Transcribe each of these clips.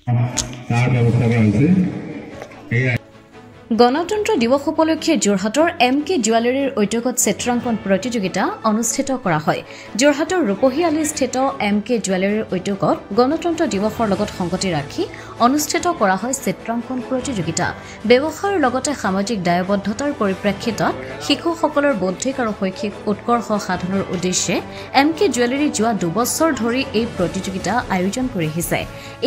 তাৰ ব্যৱস্থা কৰা হৈছে। গণতন্ত্ৰ দিৱস উপলক্ষে যোৰহাটৰ MK জুৱেলাৰীৰ উদ্যোগত চিত্ৰাংকন প্ৰতিযোগিতা অনুষ্ঠিত কৰা হয়। যোৰহাটৰ ৰূপহী আলিস্থিত MK জুৱেলাৰীৰ উদ্যোগত গণতন্ত্ৰ দিৱসৰ লগত সংগতি ৰাখি অনুষ্ঠিত কৰা হয় চিত্ৰাংকন প্ৰতিযোগিতা। ব্যৱসায়ৰ লগতে সামাজিক দায়বদ্ধতাৰ পৰিপ্ৰেক্ষিতত শিশুসকলৰ বৌদ্ধিক আৰু শৈক্ষিক উৎকৰ্ষ সাধনৰ উদ্দেশ্যে MK জুৱেলাৰী যোৱা 2 বছৰ ধৰি এই প্ৰতিযোগিতা আয়োজন কৰি আহিছে।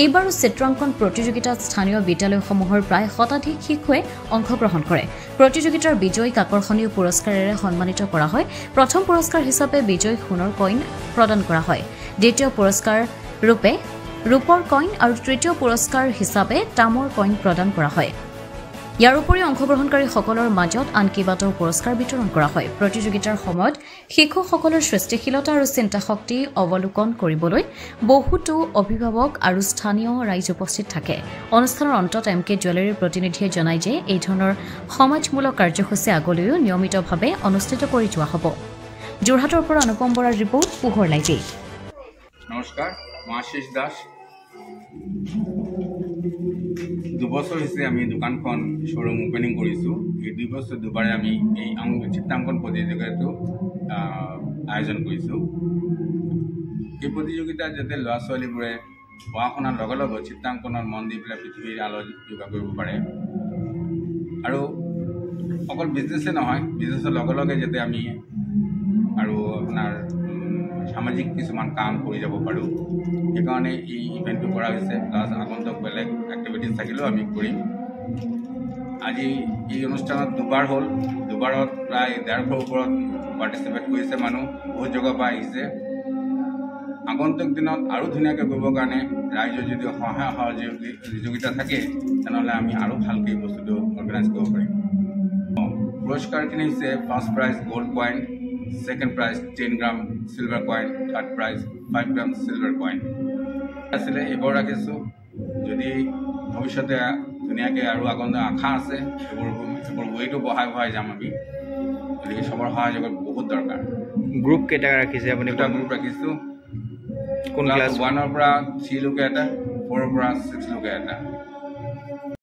এইবাৰো চিত্ৰাংকন প্ৰতিযোগিতাত স্থানীয় বিদ্যালয়সমূহৰ প্ৰায় শতাধিক শিশুৱে অংশগ্ৰহণ কৰে। প্ৰতিযোগিতাৰ বিজয়ীক আকৰ্ষণীয় পুৰস্কাৰেৰে সন্মানিত কৰা হয়। প্ৰথম পুৰস্কাৰ হিচাপে বিজয়ীক সোণৰ কইন প্ৰদান কৰা হয়। দ্বিতীয় পুৰস্কাৰ ৰূপে ৰূপৰ কইন আৰু তৃতীয় পুৰস্কাৰ হিচাপে তামৰ কইন প্ৰদান কৰা হয়। ইয়াৰ উপৰিও অংশগ্ৰহণকাৰীসকলৰ মাজত আন কেইবাটাও পুৰস্কাৰ বিতৰণ কৰা হয়। প্ৰতিযোগিতাৰ সময়ত শিশুসকলৰ সৃষ্টিশীলতা আৰু চিন্তাশক্তি অৱলোকন কৰিবলৈ বহুতো অভিভাৱক আৰু স্থানীয় ৰাইজ উপস্থিত থাকে। অনুষ্ঠানৰ অন্তত MK জুৱেলাৰীৰ প্ৰতিনিধিয়ে জনায় যে এই ধৰণৰ সমাজমূলক কাৰ্যসূচী আগলৈও নিয়মিতভাৱে অনুষ্ঠিত কৰি যোৱা হ'ব। যোৰহাটৰ পৰা অনুপম বৰাৰ ৰিপৰ্ট, পোহৰ লাইভে। নমস্কাৰ, মই আশিষ দাস। 2 বছৰ হৈছে আমি দোকানখন শ্ব'ৰুম ওপেনিং কৰিছোঁ। এই 2 বছৰ দুবাৰে আমি এই চিত্ৰাংকন প্ৰতিযোগিতাটো আয়োজন কৰিছোঁ। এই প্ৰতিযোগিতাত যাতে ল'ৰা ছোৱালীবোৰে পঢ়া শুনাৰ লগে লগে চিত্ৰাংকনত মন দি পেলাই পৃথিৱীৰ আলোক যোগা কৰিব পাৰে। আৰু অকল বিজনেছে নহয়, বিজনেছৰ লগে লগে যাতে আমি আৰু আপোনাৰ সামাজিক কিছুমান কাম কৰি যাব পাৰোঁ, সেইকাৰণে এই ইভেণ্টটো কৰা হৈছে। প্লাছ আগন্তুক বেলেগ এক্টিভিটিজ থাকিলেও আমি কৰিম। আজি এই অনুষ্ঠানত 2বাৰ হ'ল। 2বাৰত প্ৰায় 150ৰ ওপৰত পাৰ্টিচিপেট কৰিছে মানুহ, বহুত জেগাৰ পৰা আহিছে। আগন্তুক দিনত আৰু ধুনীয়াকৈ কৰিবৰ কাৰণে ৰাইজৰ যদি সহায় সহযোগিতা থাকে, তেনেহ'লে আমি আৰু ভালকৈ বস্তুটো অৰ্গেনাইজ কৰিব পাৰিম। পুৰস্কাৰখিনি হৈছে first prize gold coin, second prize 10 gram silver coin, third prize 5 gram silver coin আছিলে। এইবোৰ ৰাখিছোঁ। যদি ভৱিষ্যতে ধুনীয়াকৈ আৰু আগন্তুক আশা আছে, এইবোৰ ৱেইটো বঢ়াই যাম আমি। গতিকে চবৰ সহযোগত বহুত দৰকাৰ। গ্ৰুপ কেইটা ৰাখিছে আপুনি? 2টা গ্ৰুপ ৰাখিছোঁ। কোন ক্লাছ 1ৰ পৰা 3 লৈকে এটা, 4ৰ পৰা 6 লৈকে এটা।